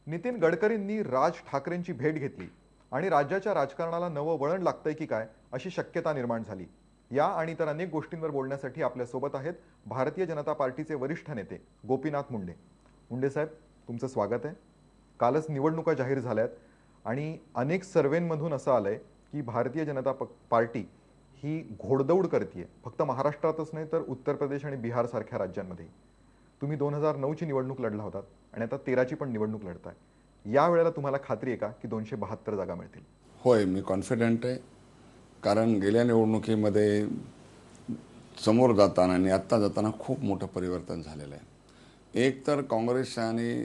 नितीन गडकरींनी राज ठाकरेंची भेट घेतली आणि राज्याच्या राजकारणाला नवं वळण लागतंय की काय अशी शक्यता निर्माण झाली. या आणि इतर अनेक गोष्टींवर बोलण्यासाठी आपल्यासोबत आहेत भारतीय जनता पार्टीचे वरिष्ठ नेते गोपीनाथ मुंडे. मुंडे साहेब, तुमचं स्वागत आहे. कालच निवडणुका जाहीर झाल्यात आणि अनेक सर्वेंमधून असं आलंय की भारतीय जनता पार्टी ही घोडदौड करते, फक्त महाराष्ट्रातच नाही तर उत्तर प्रदेश आणि बिहार सारख्या राज्यांमध्ये. तुम्ही 2009ची निवडणूक लढला होतात आणि आता 13ची पण निवडणूक लढताय. या वेळेला तुम्हाला खात्री आहे का की 272 जागा मिळतील? होय, मी कॉन्फिडंट आहे. कारण गेल्या निवडणुकीमध्ये समोर जाताना आणि आत्ता जाताना खूप मोठं परिवर्तन झालेलं आहे. एक तर काँग्रेस आणि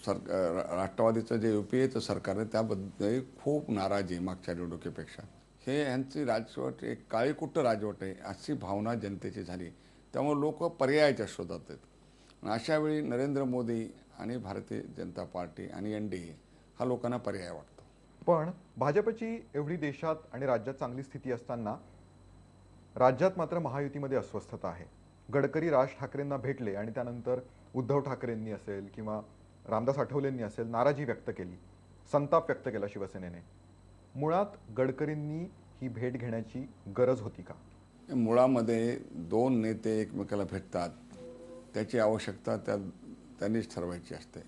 राष्ट्रवादीचं जे UPAचं सरकार आहे त्याबद्दल खूप नाराजी आहे मागच्या निवडणुकीपेक्षा. हे यांची राजवट एक काळीकुट्ट राजवट आहे अशी भावना जनतेची झाली. त्यामुळे लोक पर्यायाच्या शोधात आहेत. अशा वेळी नरेंद्र मोदी आणि भारतीय जनता पार्टी आणि NDA हा लोकांना पर्याय वाटतो. पण भाजपची एवढी देशात आणि राज्यात चांगली स्थिती असताना राज्यात मात्र महायुतीमध्ये अस्वस्थता आहे. गडकरी राज ठाकरेंना भेटले आणि त्यानंतर उद्धव ठाकरेंनी असेल किंवा रामदास आठवलेंनी असेल नाराजी व्यक्त केली, संताप व्यक्त केला शिवसेनेने. मुळात गडकरींनी ही भेट घेण्याची गरज होती का? मुळामध्ये दोन नेते एकमेकाला भेटतात त्याची आवश्यकता त्यांनीच ठरवायची असते.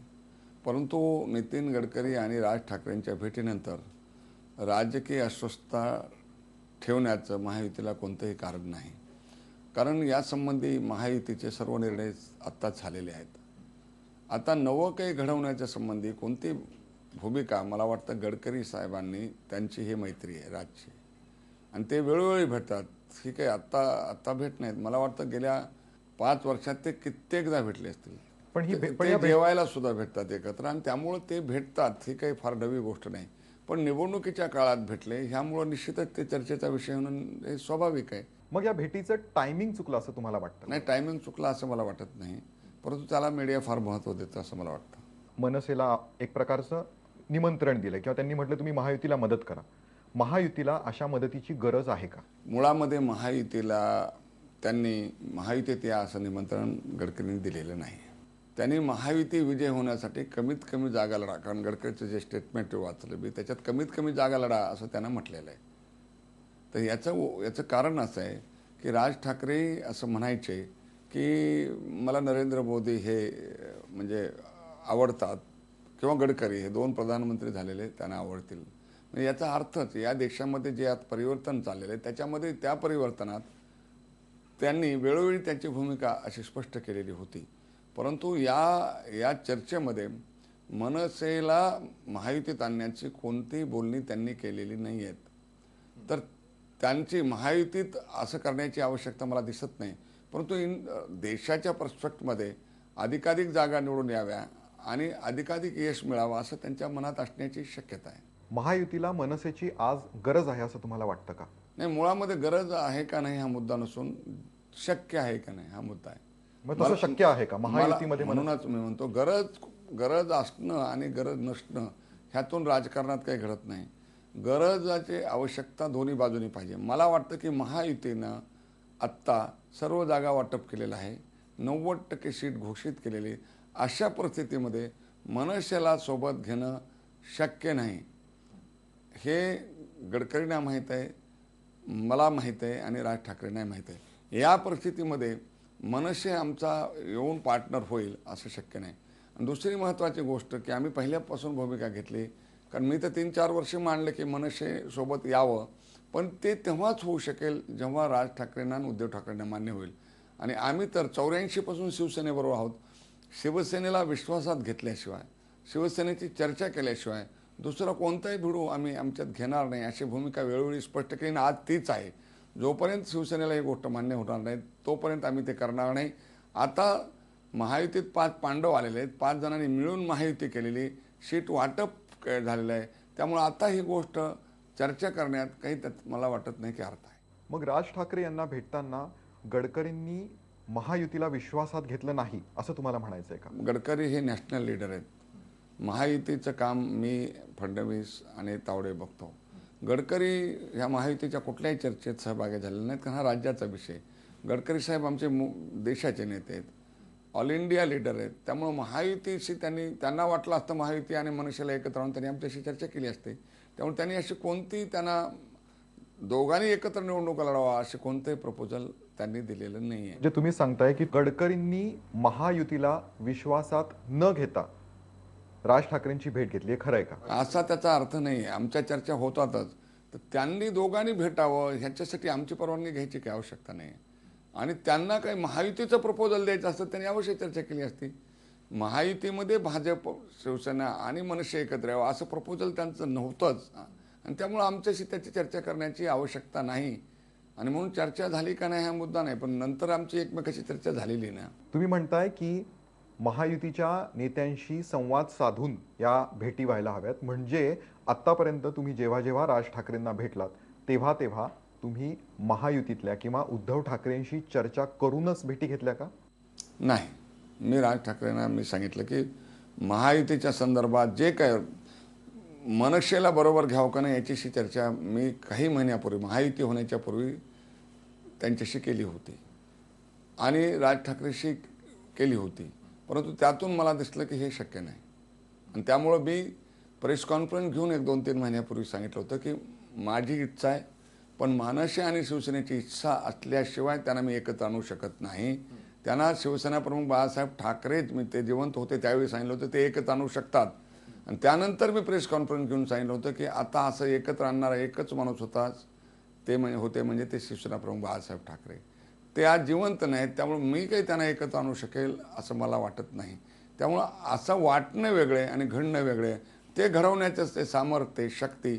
परंतु नितीन गडकरी आणि राज ठाकरेंच्या भेटीनंतर राजकीय अस्वस्थता ठेवण्याचं महायुतीला कोणतंही कारण नाही. कारण यासंबंधी महायुतीचे सर्व निर्णय आत्ताच झालेले आहेत. आता नवं काही घडवण्याच्या संबंधी कोणती भूमिका मला वाटतं गडकरी साहेबांनी त्यांची ही मैत्री आहे राजची आणि ते वेळोवेळी भेटतात. ही काही आत्ता भेट नाहीत. मला वाटतं गेल्या 5 वर्षात ते कित्येकदा भेटले असतील. पण ते जेवायला सुद्धा भेटतात एकत्र आणि त्यामुळे ते भेटतात. ही काही फार नवी गोष्ट नाही. पण निवडणुकीच्या काळात भेटले ह्यामुळे निश्चितच ते चर्चेचा विषय म्हणून हे स्वाभाविक आहे. मग या भेटीचं टायमिंग चुकलं असं तुम्हाला वाटतं? नाही, टायमिंग चुकला असं मला वाटत नाही. परंतु त्याला मीडिया फार महत्त्व देतं असं मला वाटतं. मनसेला एक प्रकारचं निमंत्रण दिलं किंवा त्यांनी म्हटलं तुम्ही महायुतीला मदत करा. महायुतीला अशा मदतीची गरज आहे का? मुळामध्ये महायुतीत या असं निमंत्रण गडकरींनी दिलेलं नाही. त्यांनी महायुती विजय होण्यासाठी कमीत कमी जागा लढा, कारण गडकरीचं जे स्टेटमेंट वाचलं मी त्याच्यात कमीत कमी जागा लढा असं त्यांना म्हटलेलं आहे. तर याचं कारण असं आहे की राज ठाकरे असं म्हणायचे की मला नरेंद्र मोदी हे म्हणजे आवडतात किंवा गडकरी हे 2 प्रधानमंत्री झालेले त्यांना आवडतील. म्हणजे याचा अर्थच या देशामध्ये जे आज परिवर्तन चाललेलं आहे त्याच्यामध्ये त्या परिवर्तनात त्यांनी वेळोवेळी त्यांची भूमिका अशी स्पष्ट केलेली होती. परंतु या चर्चेमध्ये मनसेला महायुतीत आणण्याची कोणतीही बोलणी त्यांनी केलेली नाही आहेत. तर त्यांची महायुतीत असं करण्याची आवश्यकता मला दिसत नाही. परंतु देशाच्या पर्स्पेक्टमध्ये अधिकाधिक जागा निवडून याव्या आणि अधिकाधिक यश मिळावं असं त्यांच्या मनात असण्याची शक्यता आहे. महायुतीला मनसेची आज गरज आहे असं तुम्हाला वाटतं का? नाही, मुळामध्ये गरज आहे का नाही हा मुद्दा नसून शक्य आहे का नाही हा मुद्दा आहे. मग तसं शक्य आहे का महायुतीमध्ये? म्हणूनच मी म्हणतो गरज असणं आणि गरज नसणं ह्यातून राजकारणात काही घडत नाही. गरजाची आवश्यकता दोन्ही बाजूनी पाहिजे. मला वाटतं की महायुतीनं आत्ता सर्व जागा वाटप केलेलं आहे, 90% सीट घोषित केलेली. अशा परिस्थितीमध्ये मनसेला सोबत घेणं शक्य नाही हे गडकरींना माहीत आहे, मला माहीत आहे आणि राज ठाकरेंना माहीत आहे. या परिस्थितीमध्ये मनसे आमचा येऊन पार्टनर होईल असं शक्य नाही. आणि दुसरी महत्त्वाची गोष्ट की आम्ही पहिल्यापासून भूमिका घेतली, कारण मी तर 3-4 वर्ष मानले की मनसे सोबत यावं, पण ते तेव्हाच होऊ शकेल जेव्हा राज ठाकरेंना आणि उद्धव ठाकरेंना मान्य होईल. आणि आम्ही तर 84 पासून शिवसेनेबरोबर आहोत. शिवसेनेला विश्वासात घेतल्याशिवाय, शिवसेनेची चर्चा केल्याशिवाय दुसरा कोणताही भिडू आम्ही आमच्यात घेणार नाही अशी भूमिका वेळोवेळी स्पष्ट केली. आज तीच आहे. जोपर्यंत शिवसेनेला ही गोष्ट मान्य होणार नाही तोपर्यंत आम्ही ते करणार नाही. आता महायुतीत 5 पांडव आलेले आहेत, 5 जणांनी मिळून महायुती केलेली, सीट वाटप झालेलं आहे. त्यामुळे आता ही गोष्ट चर्चा करण्यात काही मला वाटत नाही की अर्थ आहे. मग राज ठाकरे यांना भेटताना गडकरींनी महायुतीला विश्वासात घेतलं नाही असं तुम्हाला म्हणायचं आहे का? गडकरी हे नॅशनल लीडर आहेत. महायुतीचं काम मी फडणवीस आणि तावडे बघतो. गडकरी ह्या महायुतीच्या कुठल्याही चर्चेत सहभागी झालेले नाहीत, कारण हा राज्याचा विषय. गडकरी साहेब आमचे देशाचे नेते आहेत. ऑल इंडिया लीडर आहेत. त्यामुळे महायुतीशी त्यांना वाटलं असतं महायुती आणि मनसेला एकत्र आणून त्यांनी आमच्याशी चर्चा केली असते. त्यामुळे त्यांनी अशी कोणती त्यांना दोघांनी एकत्र निवडणुका लढवा असे कोणतेही प्रपोजल त्यांनी दिलेलं नाही आहे. म्हणजे तुम्ही सांगताय की गडकरींनी महायुतीला विश्वासात न घेता राज ठाकरेंची भेट घेतली, खरं आहे का? असा त्याचा अर्थ नाही. आमच्या चर्चा होतातच, तर त्यांनी दोघांनी भेटावं ह्याच्यासाठी आमची परवानगी घ्यायची काही आवश्यकता नाही. आणि त्यांना काही महायुतीचं प्रपोजल द्यायचं असतं त्यांनी अवश्य चर्चा केली असती. महायुतीमध्ये भाजप, शिवसेना आणि मनसे एकत्र यावं असं प्रपोजल त्यांचं नव्हतंच. आणि त्यामुळे आमच्याशी त्याची चर्चा करण्याची आवश्यकता नाही. आणि म्हणून चर्चा झाली का नाही हा मुद्दा नाही, पण नंतर आमची एकमेकाशी चर्चा झालेली ना. तुम्ही म्हणताय की महायुतीच्या नेत्यांशी संवाद साधून या भेटी व्हायला हव्यात, म्हणजे आतापर्यंत तुम्ही जेव्हा जेव्हा राज ठाकरेंना भेटलात तेव्हा तेव्हा तुम्ही महायुतीतल्या किंवा उद्धव ठाकरेंशी चर्चा करूनच भेटी घेतल्या का? नाही, मी राज ठाकरेंना मी सांगितलं की महायुतीच्या संदर्भात जे काय मनसेला बरोबर घ्यावं का नाही याच्याशी चर्चा मी काही महिन्यापूर्वी महायुती होण्याच्या पूर्वी त्यांच्याशी केली होती आणि राज ठाकरेशी केली होती. परंतु त्यातून मला दिसलं की हे शक्य नाही. आणि त्यामुळं मी प्रेस कॉन्फरन्स घेऊन 1-2-3 महिन्यापूर्वी सांगितलं होतं की माझी इच्छा आहे, पण मनसे आणि शिवसेनेची इच्छा असल्याशिवाय त्यांना मी एकत्र आणू शकत नाही. त्यांना शिवसेना प्रमुख बाळासाहेब ठाकरेच, मी ते जिवंत होते त्यावेळी सांगितलं होतं ते एकत्र आणू शकतात. आणि त्यानंतर मी प्रेस कॉन्फरन्स घेऊन सांगितलं होतं की आता असं एकत्र आणणारा एकच माणूस होताच ते म्हणजे ते शिवसेना प्रमुख बाळासाहेब ठाकरे. ते आज जिवंत नाहीत, त्यामुळे मी काही त्यांना एकत्र आणू शकेल असं मला वाटत नाही. त्यामुळं असं वाटणं वेगळे आणि घडणं वेगळे. ते घडवण्याचंच ते सामर्थ्य, शक्ती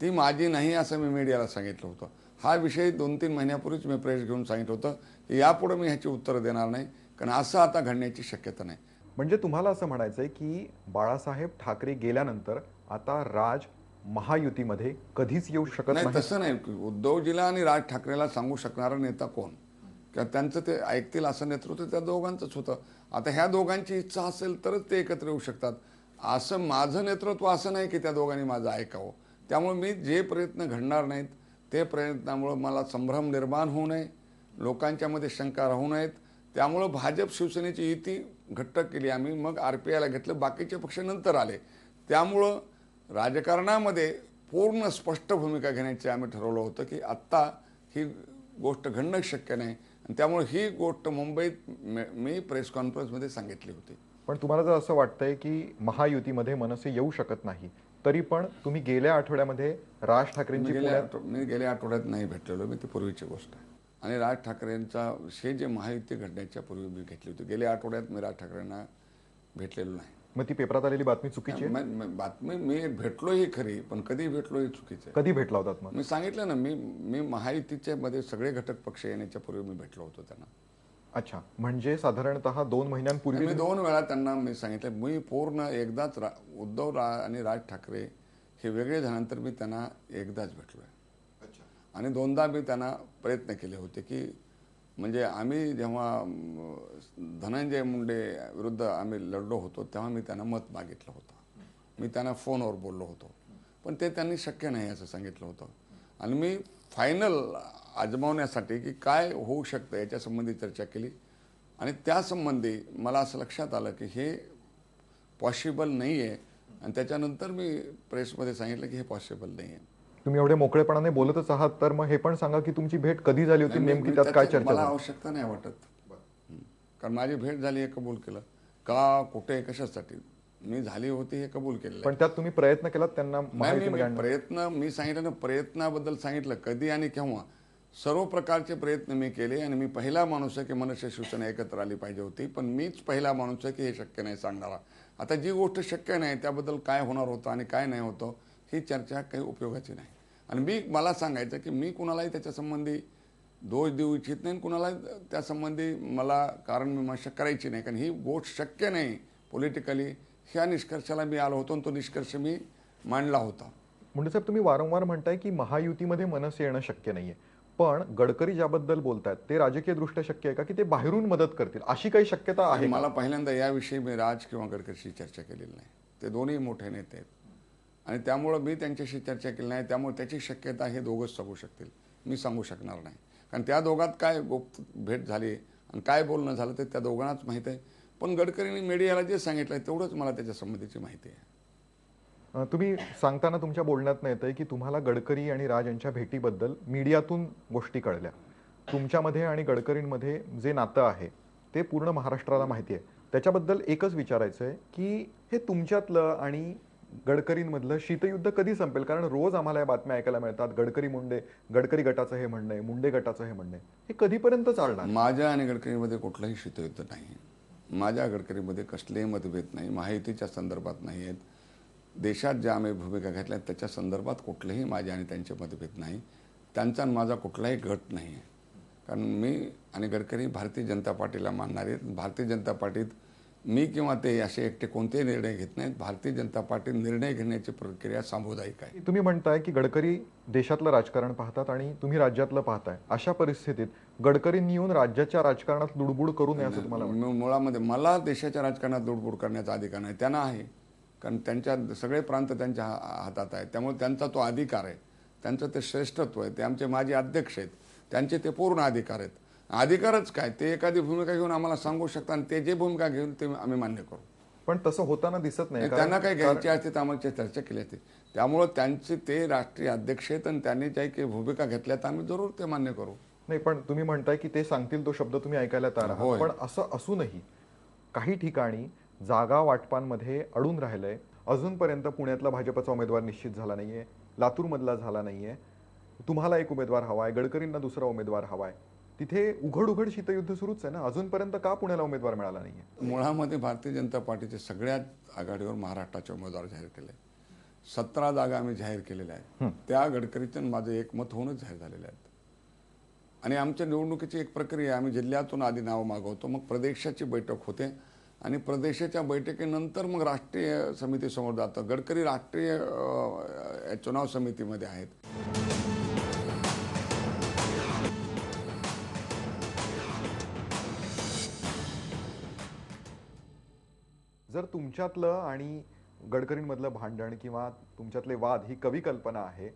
ती माझी नाही असं मी मीडियाला सांगितलं होतं. हा विषय 2-3 महिन्यापूर्वीच मी प्रेस घेऊन सांगितलं होतं की यापुढे मी ह्याची उत्तरं देणार नाही, कारण असं आता घडण्याची शक्यता नाही. म्हणजे तुम्हाला असं म्हणायचं आहे की बाळासाहेब ठाकरे गेल्यानंतर आता राज महायुतीमध्ये कधीच येऊ शकत नाही, नाही? तसं नाही. उद्धवजीला आणि राज ठाकरेला सांगू शकणारा नेता कोण, किंवा त्यांचं ते ऐकतील असं नेतृत्व त्या दोघांचंच होतं. आता ह्या दोघांची इच्छा असेल तरच ते एकत्र येऊ शकतात. असं माझं नेतृत्व असं नाही की त्या दोघांनी माझं ऐकावं. त्यामुळे मी जे प्रयत्न घडणार नाहीत ते प्रयत्नामुळं मला संभ्रम निर्माण होऊ नये, लोकांच्यामध्ये शंका राहू नयेत. त्यामुळं भाजप शिवसेनेची युती घट्ट केली आम्ही, मग RPIला घेतलं, बाकीचे पक्ष नंतर आले. त्यामुळं राजकारणामध्ये पूर्ण स्पष्ट भूमिका घेण्याची आम्ही ठरवलं होतं की आत्ता ही गोष्ट घडणं शक्य नाही. आणि त्यामुळे ही गोष्ट मुंबईत मी प्रेस कॉन्फरन्समध्ये सांगितली होती. पण तुम्हाला जर असं वाटतंय की महायुतीमध्ये मनसे येऊ शकत नाही, तरी पण तुम्ही गेल्या आठवड्यामध्ये राज ठाकरेंची मी गेल्या आठवड्यात नाही भेटलेलो, मी ती पूर्वीची गोष्ट आहे. आणि राज ठाकरेंचा हे जे महायुती घडण्याच्या पूर्वी मी घेतली होती, गेल्या आठवड्यात मी राज ठाकरेंना भेटलेलो नाही. मग ती पेपरात आलेली बातमी चुकीची आहे? बातमी मी भेटलो ही खरी, पण कधी भेटलो ही चुकीचं आहे. कधी भेटला होतात मग? मी सांगितलं ना, मी महायुतीच्या मध्ये सगळे घटक पक्ष येण्याच्या पूर्वी मी भेटलो होतो त्यांना. अच्छा, म्हणजे साधारणतः 2 महिन्यांपूर्वी मी 2 वेळा त्यांना मी सांगितलं. मी पूर्ण एकदाच उद्धव आणि राज ठाकरे हे वेगळे झाल्यानंतर मी त्यांना एकदाच भेटलोय. आणि 2दा मी त्यांना प्रयत्न केले होते की म्हणजे आम्ही जेव्हा धनंजय मुंडे विरुद्ध आम्ही लढलो होतो तेव्हा मी त्यांना मत मागितलं होतं. मी त्यांना फोनवर बोललो होतो, पण ते त्यांनी शक्य नाही असं सांगितलं होतं. आणि मी फायनल आजमावण्यासाठी की काय होऊ शकतं याच्यासंबंधी चर्चा केली. आणि त्यासंबंधी मला असं लक्षात आलं की हे पॉसिबल नाही आहे. आणि त्याच्यानंतर मी प्रेसमध्ये सांगितलं की हे पॉसिबल नाही आहे. तुम्ही एवढे मोकळेपणाने बोलतच आहात, तर मग हे पण सांगा की तुमची भेट कधी झाली होती, नेमकी त्यात काय चर्चा मला झाली? आवश्यकता नाही वाटत, कारण माझी भेट झाली हे कबूल केलं. का, कुठे, कशासाठी मी झाली होती हे कबूल केलं. पण त्यात तुम्ही प्रयत्न केलात त्यांना मी सांगितलं ना, प्रयत्नाबद्दल सांगितलं कधी आणि केव्हा. सर्व प्रकारचे प्रयत्न मी केले आणि मी पहिला माणूस आहे की मनसे शिवसेना एकत्र आली पाहिजे होती, पण मीच पहिला माणूस आहे की हे शक्य नाही सांगणारा. आता जी गोष्ट शक्य नाही त्याबद्दल काय होणार होतं आणि काय नाही होतं ही चर्चा काही उपयोगाची नाही. आणि मला सांगायचं की मी कुणालाही त्याच्यासंबंधी दोष देऊ इच्छित नाही, कुणालाही त्यासंबंधी मला कारण मीमांसा करायची नाही, कारण ही गोष्ट शक्य नाही पॉलिटिकली. ह्या निष्कर्षाला मी आलो होतो आणि तो निष्कर्ष मी मांडला होता. मुंडे साहेब, तुम्ही वारंवार म्हणताय की महायुतीमध्ये मनसे येणं शक्य नाहीये, पण गडकरी ज्याबद्दल बोलतायत ते राजकीय दृष्ट्या शक्य आहे का की ते बाहेरून मदत करतील, अशी काही शक्यता आहे? मला पहिल्यांदा याविषयी मी राज किंवा गडकरीशी चर्चा केलेली नाही. ते दोन्ही मोठे नेते आहेत आणि त्यामुळं मी त्यांच्याशी चर्चा केली नाही. त्यामुळे त्याची शक्यता हे दोघंच सांगू शकतील, मी सांगू शकणार नाही. कारण त्या दोघात काय गुप्त भेट झाली आणि काय बोलणं झालं ते त्या दोघांनाच माहीत आहे. पण गडकरींनी मीडियाला जे सांगितलं तेवढंच मला त्याच्या संबंधीची माहिती आहे. तुम्ही सांगताना तुमच्या बोलण्यात येतंय की तुम्हाला गडकरी आणि राज यांच्या भेटीबद्दल मीडियातून गोष्टी कळल्या. तुमच्यामध्ये आणि गडकरींमध्ये जे नातं आहे ते पूर्ण महाराष्ट्राला माहिती आहे. त्याच्याबद्दल एकच विचारायचं आहे की हे तुमच्यातलं आणि गडकरींमधलं शीतयुद्ध कधी संपेल? कारण रोज आम्हाला या बातम्या ऐकायला मिळतात, गडकरी गटाचं हे म्हणणं आहे, मुंडे गटाचं हे म्हणणं आहे. हे कधीपर्यंत चालणार? माझ्या आणि गडकरीमध्ये कुठलंही शीतयुद्ध नाही. माझ्या गडकरीमध्ये कसलेही मतभेद नाही, महायुतीच्या संदर्भात नाही आहेत. देशात ज्या आम्ही भूमिका घेतल्या त्याच्या संदर्भात कुठलेही माझे आणि त्यांचे मतभेद नाही. त्यांचा आणि माझा कुठलाही गट नाही आहे. कारण मी आणि गडकरी भारतीय जनता पार्टीला मानणारे आहेत. भारतीय जनता पार्टीत मी किंवा ते असे एकटे कोणतेही निर्णय घेत नाहीत. भारतीय जनता पार्टी निर्णय घेण्याची प्रक्रिया सामुदायिक आहे. तुम्ही म्हणताय की गडकरी देशातलं राजकारण पाहतात आणि तुम्ही राज्यातलं पाहताय. अशा परिस्थितीत गडकरींनी येऊन राज्याच्या राजकारणात लुडबुड करू नये असं तुम्हाला वाटतं? मुळामध्ये मला देशाच्या राजकारणात लुडबुड करण्याचा अधिकार नाही. त्यांना आहे, कारण त्यांच्या सगळे प्रांत त्यांच्या हातात आहेत. त्यामुळे त्यांचा तो अधिकार आहे, त्यांचं ते श्रेष्ठत्व आहे. ते आमचे माजी अध्यक्ष आहेत, त्यांचे ते पूर्ण अधिकार आहेत. अधिकारच काय, ते एखादी भूमिका घेऊन आम्हाला सांगू शकतात आणि ते जे भूमिका घेऊन ते आम्ही मान्य करू. पण तसं होताना दिसत नाही. त्यांना काही घ्यायचे असते तर आम्हाला चर्चा केली असते. त्यामुळे त्यांचे ते राष्ट्रीय अध्यक्ष आहेत आणि त्यांनी ज्या काही भूमिका घेतल्या तर आम्ही जरूर ते मान्य करू. नाही, पण तुम्ही म्हणताय की ते सांगतील तो शब्द तुम्ही ऐकायला तयार आहात. पण असं असूनही काही ठिकाणी जागा वाटपांमध्ये अडून राहिलंय. अजूनपर्यंत पुण्यातला भाजपचा उमेदवार निश्चित झाला नाहीये, लातूरमधला झाला नाहीये. तुम्हाला एक उमेदवार हवाय, गडकरींना दुसरा उमेदवार हवाय. तिथे उघड शीतयुद्ध सुरूच आहे ना. अजूनपर्यंत का पुण्याला उमेदवार मिळाला नाहीये? मुळामध्ये भारतीय जनता पार्टीचे सगळ्यात आघाडीवर महाराष्ट्राचे उमेदवार जाहीर केले. 17 जागा आम्ही जाहीर केलेल्या आहेत. त्या गडकरीचं माझं एकमत होऊनच जाहीर झालेले आहेत. आणि आमच्या निवडणुकीची एक प्रक्रिया, आम्ही जिल्ह्यातून आधी नाव मागवतो, मग प्रदेशाची बैठक होते आणि प्रदेशाच्या बैठकीनंतर मग राष्ट्रीय समितीसमोर जातं. गडकरी राष्ट्रीय चुनाव समितीमध्ये आहेत. जर तुमच्यातलं आणि गडकरींमधलं भांडण किंवा तुमच्यातले वाद ही कवी कल्पना आहे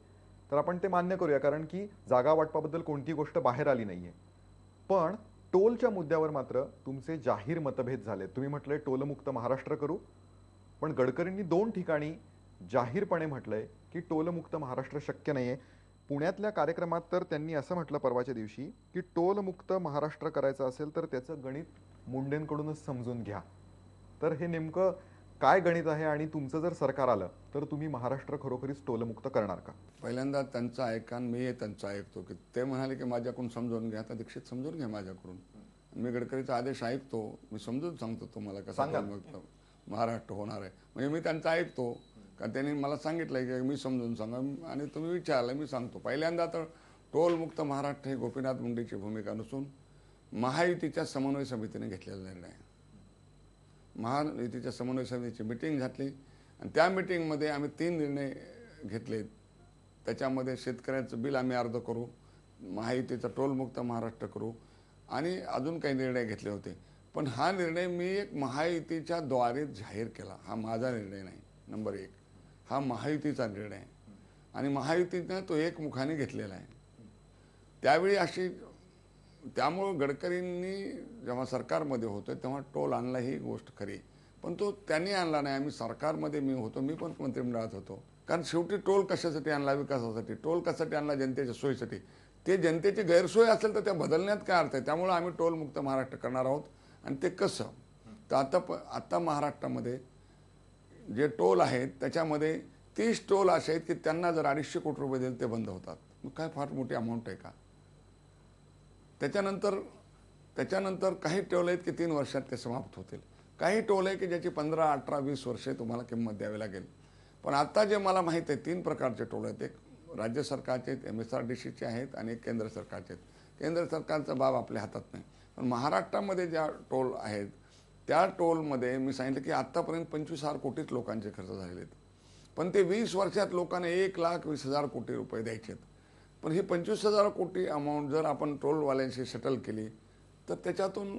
तर आपण ते मान्य करूया, कारण की जागा वाटपाबद्दल कोणती गोष्ट बाहेर आली नाहीये. पण टोलच्या मुद्द्यावर मात्र तुमचे जाहीर मतभेद झाले. तुम्ही म्हटलंय टोलमुक्त महाराष्ट्र करू, पण गडकरींनी 2 ठिकाणी जाहीरपणे म्हटलंय की टोलमुक्त महाराष्ट्र शक्य नाहीये. पुण्यातल्या कार्यक्रमात तर त्यांनी असं म्हटलं परवाच्या दिवशी की टोलमुक्त महाराष्ट्र करायचं असेल तर त्याचं गणित मुंडेंकडूनच समजून घ्या. तर हे नेमकं काय गणित आहे आणि तुमचं जर सरकार आलं तर तुम्ही महाराष्ट्र खरोखरीच टोलमुक्त करणार का? पहिल्यांदा त्यांचं ऐका आणि मी त्यांचं ऐकतो. की ते म्हणाले की माझ्याकडून समजून घ्या, तर दीक्षित समजून घ्या माझ्याकडून. मी गडकरीचा आदेश ऐकतो, मी समजून सांगतो तुम्हाला कसं महाराष्ट्र होणार आहे. म्हणजे मी त्यांचं ऐकतो, कारण त्यांनी मला सांगितलंय की मी समजून सांगा आणि तुम्ही विचारलं मी सांगतो. पहिल्यांदा तर टोलमुक्त महाराष्ट्र ही गोपीनाथ मुंडेची भूमिका नसून महायुतीच्या समन्वय समितीने घेतलेला निर्णय आहे. महायुतीच्या समन्वय समितीची मिटिंग घातली आणि त्या मिटिंगमध्ये आम्ही 3 निर्णय घेतले. त्याच्यामध्ये शेतकऱ्याचं बिल आम्ही अर्ध करू, महायुतीचा टोलमुक्त महाराष्ट्र करू आणि अजून काही निर्णय घेतले होते. पण हा निर्णय मी एक महायुतीच्या द्वारे जाहीर केला. हा माझा निर्णय नाही. नंबर 1 हा महायुतीचा निर्णय आहे आणि महायुतीनं तो एकमुखाने घेतलेला आहे. त्यावेळी त्यामुळं गडकरींनी जेव्हा सरकारमध्ये होतो तेव्हा टोल आणला ही गोष्ट खरी, पण तो त्यांनी आणला नाही. आम्ही सरकारमध्ये मी पण मंत्रिमंडळात होतो. कारण शेवटी टोल कशासाठी आणला? विकासासाठी. टोल कशासाठी आणला? जनतेच्या सोयीसाठी. ते जनतेची गैरसोय असेल तर त्या बदलण्यात काय अर्थ आहे? त्यामुळे आम्ही टोलमुक्त महाराष्ट्र करणार आहोत. आणि ते कसं? तर आता महाराष्ट्रामध्ये जे टोल आहेत त्याच्यामध्ये 30 टोल असे आहेत की त्यांना जर 250 कोटी रुपये दिले ते बंद होतात. मग काय फार मोठी अमाऊंट आहे का? त्याच्यानंतर काही टोल आहेत की 3 वर्षात ते समाप्त होतील. काही टोल आहे की ज्याची 15, 18, 20 वर्षे तुम्हाला किंमत द्यावी लागेल. पण आता जे मला माहीत आहे 3 प्रकारचे टोल आहेत. एक राज्य सरकारचे आहेत, MSRDCचे आहेत आणि एक केंद्र सरकारचे आहेत. केंद्र सरकारचा बाब आपल्या हातात नाही. पण महाराष्ट्रामध्ये ज्या टोल आहेत त्या टोलमध्ये मी सांगितलं की आत्तापर्यंत 25,000 कोटीच लोकांचे खर्च झालेले आहेत. पण ते 20 वर्षात लोकांना 1,20,000 कोटी रुपये द्यायचे आहेत. पण ही 25,000 कोटी अमाऊंट जर आपण टोलवाल्यांशी सेटल केली तर त्याच्यातून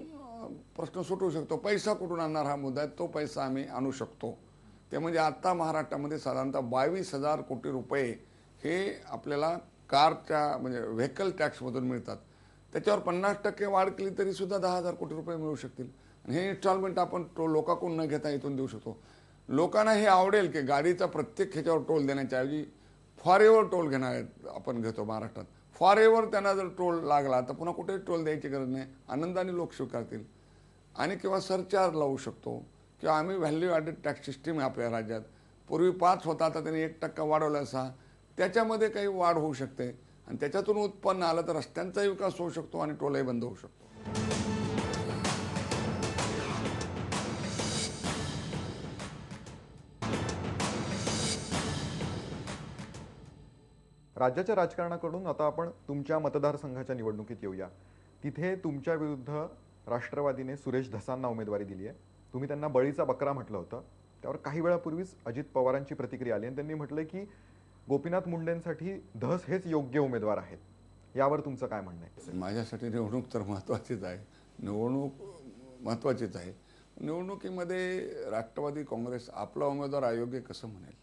प्रश्न सुटू शकतो. पैसा कुठून आणणार हा मुद्दा आहे. तो पैसा आम्ही आणू शकतो. ते म्हणजे आत्ता महाराष्ट्रामध्ये साधारणतः 22,000 कोटी रुपये हे आपल्याला कारच्या म्हणजे व्हेकल टॅक्समधून मिळतात. त्याच्यावर 50% वाढ केली तरी सुद्धा 10,000 कोटी रुपये मिळू शकतील. आणि हे इन्स्टॉलमेंट आपण लोकांकडून न घेता इथून देऊ शकतो. लोकांना हे आवडेल की गाडीचा प्रत्येक ह्याच्यावर टोल देण्याच्या ऐवजी फॉर एव्हर टोल घेणार आहेत. आपण घेतो महाराष्ट्रात, फॉर एव्हर त्यांना जर टोल लागला तर पुन्हा कुठेही टोल द्यायची गरज नाही, आनंदाने लोक स्वीकारतील. आणि किंवा सरचार्ज लावू शकतो किंवा आम्ही व्हॅल्यू ॲडेड टॅक्स सिस्टीम आहे आपल्या राज्यात. पूर्वी 5 होता, आता त्यांनी 1% वाढवला 6. त्याच्यामध्ये काही वाढ होऊ शकते आणि त्याच्यातून उत्पन्न आलं तर रस्त्यांचाही विकास होऊ शकतो आणि टोलही बंद होऊ शकतो. राज्याच्या राजकारणाकडून आता आपण तुमच्या मतदारसंघाच्या निवडणुकीत येऊया. तिथे तुमच्या विरुद्ध राष्ट्रवादीने सुरेश धसांना उमेदवारी दिली आहे. तुम्ही त्यांना बळीचा बकरा म्हटलं होतं. त्यावर काही वेळापूर्वीच अजित पवारांची प्रतिक्रिया आली आणि त्यांनी म्हटलं की गोपीनाथ मुंडेंसाठी धस हेच योग्य उमेदवार आहेत. यावर तुमचं काय म्हणणं आहे? माझ्यासाठी निवडणूक तर महत्त्वाचीच आहे. निवडणूक महत्त्वाचीच आहे. निवडणुकीमध्ये राष्ट्रवादी काँग्रेस आपला उमेदवार अयोग्य कसं म्हणेल?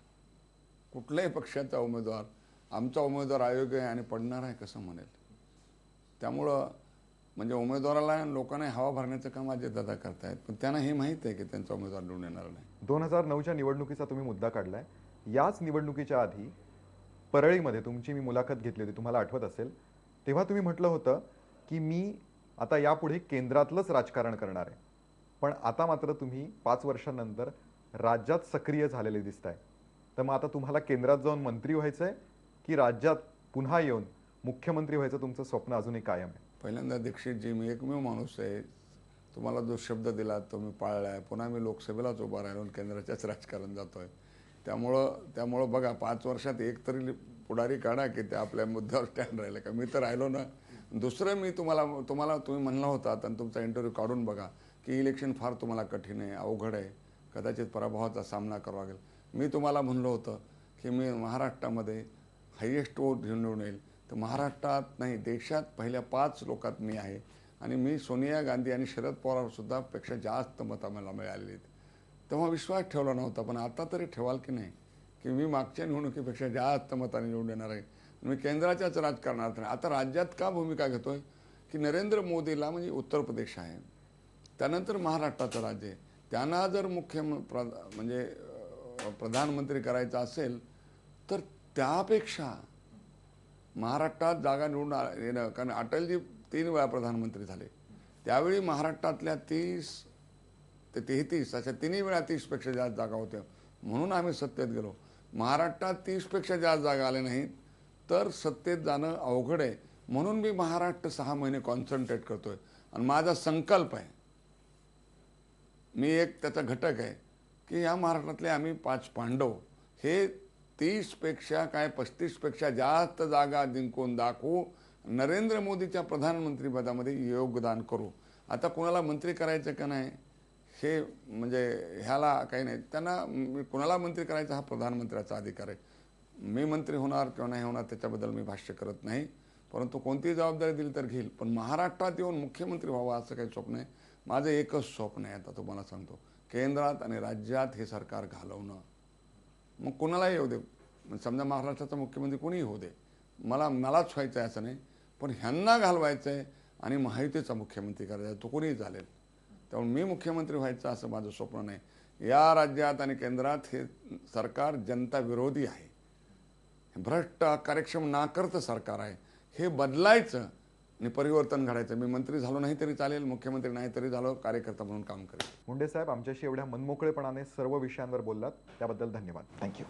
कुठल्याही पक्षाचा उमेदवार आमचा उमेदवार अयोग्य आहे आणि पडणार आहे कसं म्हणेल? त्यामुळं म्हणजे उमेदवाराला आणि लोकांना हवा भरण्याचं काम अजितदादा करतायत, पण त्यांना हे माहीत आहे की त्यांचा उमेदवार निवडून येणार नाही. 2009च्या निवडणुकीचा तुम्ही मुद्दा काढलाय. याच निवडणुकीच्या आधी परळीमध्ये तुमची मी मुलाखत घेतली होती, तुम्हाला आठवत असेल. तेव्हा तुम्ही म्हटलं होतं की मी आता यापुढे केंद्रातलंच राजकारण करणार आहे. पण आता मात्र तुम्ही 5 वर्षांनंतर राज्यात सक्रिय झालेले दिसताय. तर मग आता तुम्हाला केंद्रात जाऊन मंत्री व्हायचंय की राज्यात पुन्हा येऊन मुख्यमंत्री व्हायचं तुमचं स्वप्न अजूनही कायम आहे? पहिल्यांदा दीक्षितजी, मी एकमेव माणूस आहे, तुम्हाला जो शब्द दिला तो मी पाळला आहे. पुन्हा मी लोकसभेलाच उभा राहिलो आणि केंद्राच्याच राजकारण जातोय. त्यामुळं बघा 5 वर्षात एक तरी पुढारी काढा की ते आपल्या मुद्द्यावर स्टँड राहिले का. मी तर राहिलो ना. दुसरं मी तुम्ही म्हणला होता आणि तुमचा इंटरव्ह्यू काढून बघा की इलेक्शन फार तुम्हाला कठीण आहे, अवघड आहे, कदाचित पराभवाचा सामना करावा लागेल. मी तुम्हाला म्हणलं होतं की मी महाराष्ट्रामध्ये हायेस्ट वोट घेऊन निवडून येईल. तर महाराष्ट्रात नाही, देशात पहिल्या 5 लोकात मी आहे आणि मी सोनिया गांधी आणि शरद पवारसुद्धा पेक्षा जास्त मतं मला मिळालेली आहेत. तेव्हा विश्वास ठेवला नव्हता, पण आता तरी ठेवाल की नाही की मी मागच्या निवडणुकीपेक्षा जास्त मताने निवडून येणार आहे. मी केंद्राच्याच राजकारणात नाही. आता राज्यात का भूमिका घेतोय की नरेंद्र मोदीला म्हणजे उत्तर प्रदेश आहे, त्यानंतर महाराष्ट्राचं राज्य आहे, त्यांना जर प्रधानमंत्री करायचं असेल तर त्यापेक्षा महाराष्ट्रात जागा निवडून येणं. कारण अटलजी 3 वेळा प्रधानमंत्री झाले, त्यावेळी महाराष्ट्रातल्या 30 ते 33 अशा 3 वेळा 30पेक्षा जास्त जागा होत्या, म्हणून आम्ही सत्तेत गेलो. महाराष्ट्रात 30पेक्षा जास्त जागा आले नाहीत तर सत्तेत जाणं अवघड आहे. म्हणून मी महाराष्ट्र 6 महिने कॉन्सन्ट्रेट करतोय आणि माझा संकल्प आहे, मी एक त्याचा घटक आहे की या महाराष्ट्रातले आम्ही 5 पांडव हे 30पेक्षा काय 35पेक्षा जास्त जागा जिंकून दाखवू, नरेंद्र मोदीच्या प्रधानमंत्रीपदामध्ये योगदान करू. आता कुणाला मंत्री करायचं का नाही हे म्हणजे ह्याला काही नाही, त्यांना कुणाला मंत्री करायचा हा प्रधानमंत्र्याचा अधिकार आहे. मी मंत्री होणार किंवा नाही होणार त्याच्याबद्दल मी भाष्य करत नाही, परंतु कोणतीही जबाबदारी दिली तर घेईल. पण महाराष्ट्रात येऊन मुख्यमंत्री व्हावं असं काही स्वप्न आहे. माझं एकच स्वप्न आहे, आता तुम्हाला सांगतो, केंद्रात आणि राज्यात हे सरकार घालवणं. मग कुणालाही येऊ दे, समजा महाराष्ट्राचा मुख्यमंत्री कोणीही होऊ दे, मलाच व्हायचं आहे असं नाही, पण ह्यांना घालवायचं आहे आणि महायुतीचा मुख्यमंत्री करायचा आहे, तो कोणीही चालेल. त्यामुळे मी मुख्यमंत्री व्हायचं असं माझं स्वप्न नाही. या राज्यात आणि केंद्रात हे सरकार जनता विरोधी आहे, भ्रष्ट कार्यक्षम नाकर्त सरकार आहे. हे बदलायचं आणि परिवर्तन घडायचं. मी मंत्री झालो नाही तरी चालेल, मुख्यमंत्री नाही तरी झालो, कार्यकर्ता म्हणून काम करेल. मुंडे साहेब, आमच्याशी एवढ्या मनमोकळेपणाने सर्व विषयांवर बोललात त्याबद्दल धन्यवाद. थँक्यू.